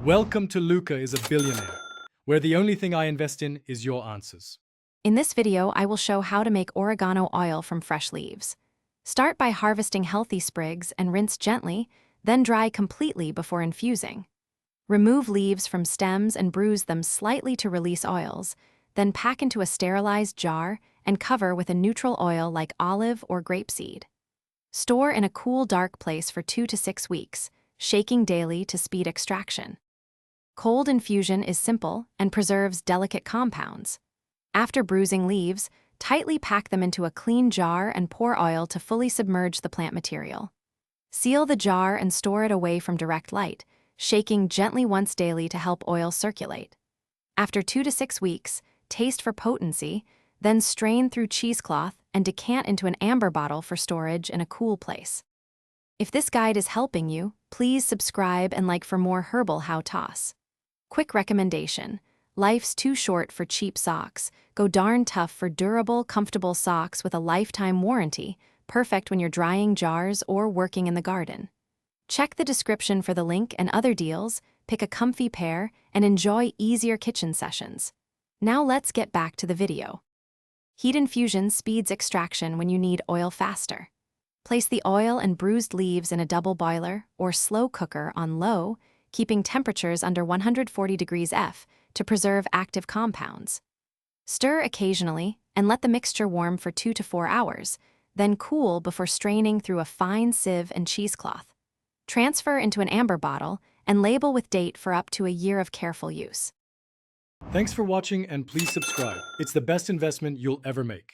Welcome to Luca is a Billionaire, where the only thing I invest in is your answers. In this video, I will show how to make oregano oil from fresh leaves. Start by harvesting healthy sprigs and rinse gently, then dry completely before infusing. Remove leaves from stems and bruise them slightly to release oils, then pack into a sterilized jar and cover with a neutral oil like olive or grapeseed. Store in a cool, dark place for 2 to 6 weeks, shaking daily to speed extraction. Cold infusion is simple and preserves delicate compounds. After bruising leaves, tightly pack them into a clean jar and pour oil to fully submerge the plant material. Seal the jar and store it away from direct light, shaking gently once daily to help oil circulate. After 2 to 6 weeks, taste for potency, then strain through cheesecloth and decant into an amber bottle for storage in a cool place. If this guide is helping you, please subscribe and like for more herbal how-tos. Quick recommendation: life's too short for cheap socks. Go darn tough for durable, comfortable socks with a lifetime warranty, perfect when you're drying jars or working in the garden. Check the description for the link and other deals, pick a comfy pair, and enjoy easier kitchen sessions. Now let's get back to the video. Heat infusion speeds extraction when you need oil faster. Place the oil and bruised leaves in a double boiler or slow cooker on low, keeping temperatures under 140 degrees F to preserve active compounds. Stir occasionally and let the mixture warm for 2 to 4 hours, then cool before straining through a fine sieve and cheesecloth. Transfer into an amber bottle and label with date for up to a year of careful use. Thanks for watching and please subscribe. It's the best investment you'll ever make.